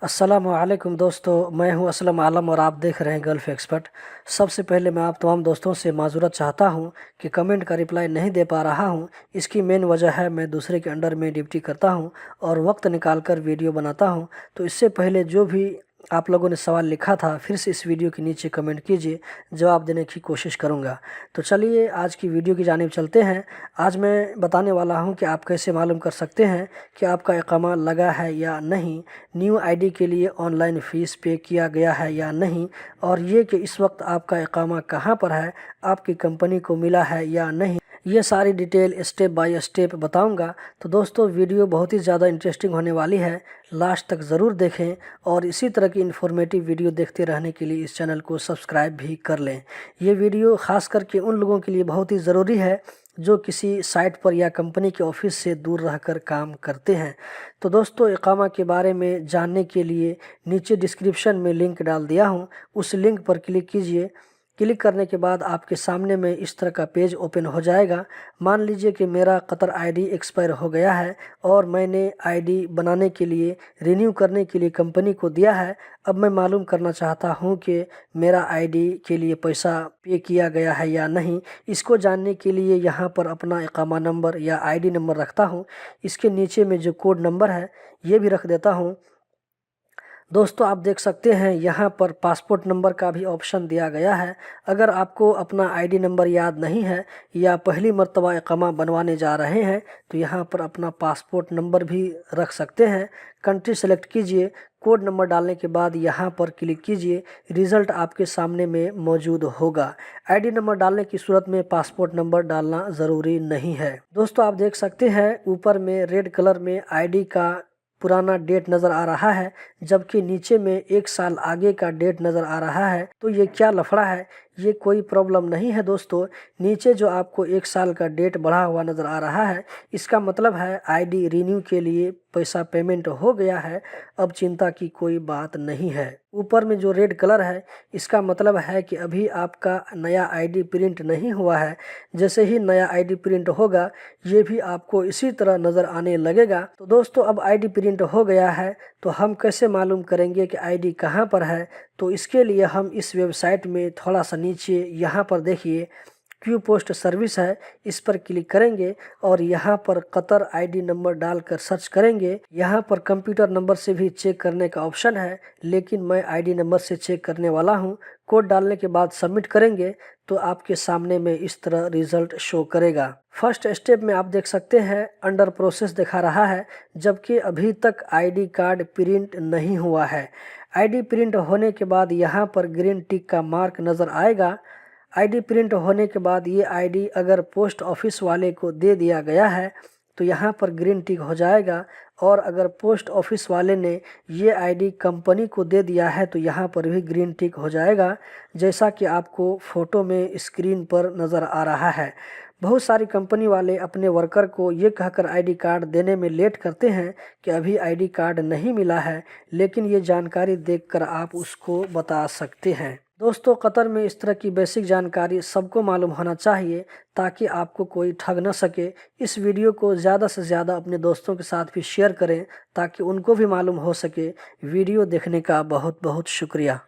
अस्सलामुअलैकुम दोस्तों, मैं हूं असलम आलम और आप देख रहे हैं गल्फ़ एक्सपर्ट। सबसे पहले मैं आप तमाम दोस्तों से माज़ूरत चाहता हूं कि कमेंट का रिप्लाई नहीं दे पा रहा हूं। इसकी मेन वजह है मैं दूसरे के अंडर में ड्यूटी करता हूं और वक्त निकाल कर वीडियो बनाता हूं। तो इससे पहले जो भी आप लोगों ने सवाल लिखा था, फिर से इस वीडियो के नीचे कमेंट कीजिए, जवाब देने की कोशिश करूँगा। तो चलिए आज की वीडियो की जानिब चलते हैं। आज मैं बताने वाला हूं कि आप कैसे मालूम कर सकते हैं कि आपका इकामा लगा है या नहीं, न्यू आईडी के लिए ऑनलाइन फ़ीस पे किया गया है या नहीं, और ये कि इस वक्त आपका इकामा कहाँ पर है, आपकी कंपनी को मिला है या नहीं। ये सारी डिटेल स्टेप बाय स्टेप बताऊंगा। तो दोस्तों वीडियो बहुत ही ज़्यादा इंटरेस्टिंग होने वाली है, लास्ट तक ज़रूर देखें और इसी तरह की इन्फॉर्मेटिव वीडियो देखते रहने के लिए इस चैनल को सब्सक्राइब भी कर लें। ये वीडियो ख़ास करके उन लोगों के लिए बहुत ही ज़रूरी है जो किसी साइट पर या कंपनी के ऑफिस से दूर रहकर काम करते हैं। तो दोस्तों इकामा के बारे में जानने के लिए नीचे डिस्क्रिप्शन में लिंक डाल दिया हूं, उस लिंक पर क्लिक कीजिए। क्लिक करने के बाद आपके सामने में इस तरह का पेज ओपन हो जाएगा। मान लीजिए कि मेरा कतर आईडी एक्सपायर हो गया है और मैंने आईडी बनाने के लिए, रिन्यू करने के लिए कंपनी को दिया है। अब मैं मालूम करना चाहता हूं कि मेरा आईडी के लिए पैसा पे किया गया है या नहीं। इसको जानने के लिए यहां पर अपना इकामा नंबर या आईडी नंबर रखता हूं। इसके नीचे में जो कोड नंबर है ये भी रख देता हूं। दोस्तों आप देख सकते हैं यहाँ पर पासपोर्ट नंबर का भी ऑप्शन दिया गया है। अगर आपको अपना आईडी नंबर याद नहीं है या पहली मर्तबा इकामा बनवाने जा रहे हैं तो यहाँ पर अपना पासपोर्ट नंबर भी रख सकते हैं। कंट्री सेलेक्ट कीजिए, कोड नंबर डालने के बाद यहाँ पर क्लिक कीजिए, रिज़ल्ट आपके सामने में मौजूद होगा। आईडी नंबर डालने की सूरत में पासपोर्ट नंबर डालना ज़रूरी नहीं है। दोस्तों आप देख सकते हैं ऊपर में रेड कलर में आईडी का पुराना डेट नज़र आ रहा है, जबकि नीचे में 1 साल आगे का डेट नज़र आ रहा है। तो ये क्या लफड़ा है? ये कोई प्रॉब्लम नहीं है दोस्तों। नीचे जो आपको 1 साल का डेट बढ़ा हुआ नज़र आ रहा है, इसका मतलब है आईडी रिन्यू के लिए पैसा पेमेंट हो गया है। अब चिंता की कोई बात नहीं है। ऊपर में जो रेड कलर है इसका मतलब है कि अभी आपका नया आईडी प्रिंट नहीं हुआ है। जैसे ही नया आईडी प्रिंट होगा ये भी आपको इसी तरह नज़र आने लगेगा। तो दोस्तों अब आईडी प्रिंट हो गया है तो हम कैसे मालूम करेंगे कि आईडी कहाँ पर है? तो इसके लिए हम इस वेबसाइट में थोड़ा सा नीचे यहाँ पर देखिए क्यू पोस्ट सर्विस है, इस पर क्लिक करेंगे और यहाँ पर कतर आईडी नंबर डालकर सर्च करेंगे। यहाँ पर कंप्यूटर नंबर से भी चेक करने का ऑप्शन है, लेकिन मैं आईडी नंबर से चेक करने वाला हूँ। कोड डालने के बाद सबमिट करेंगे तो आपके सामने में इस तरह रिजल्ट शो करेगा। फर्स्ट स्टेप में आप देख सकते हैं अंडर प्रोसेस दिखा रहा है, जबकि अभी तक आईडी कार्ड प्रिंट नहीं हुआ है। आईडी प्रिंट होने के बाद यहाँ पर ग्रीन टिक का मार्क नज़र आएगा। आईडी प्रिंट होने के बाद ये आईडी अगर पोस्ट ऑफिस वाले को दे दिया गया है तो यहाँ पर ग्रीन टिक हो जाएगा, और अगर पोस्ट ऑफिस वाले ने ये आईडी कंपनी को दे दिया है तो यहाँ पर भी ग्रीन टिक हो जाएगा, जैसा कि आपको फ़ोटो में स्क्रीन पर नज़र आ रहा है। बहुत सारी कंपनी वाले अपने वर्कर को ये कहकर आईडी कार्ड देने में लेट करते हैं कि अभी आईडी कार्ड नहीं मिला है, लेकिन ये जानकारी देखकर आप उसको बता सकते हैं। दोस्तों कतर में इस तरह की बेसिक जानकारी सबको मालूम होना चाहिए ताकि आपको कोई ठग न सके। इस वीडियो को ज़्यादा से ज़्यादा अपने दोस्तों के साथ भी शेयर करें ताकि उनको भी मालूम हो सके। वीडियो देखने का बहुत बहुत शुक्रिया।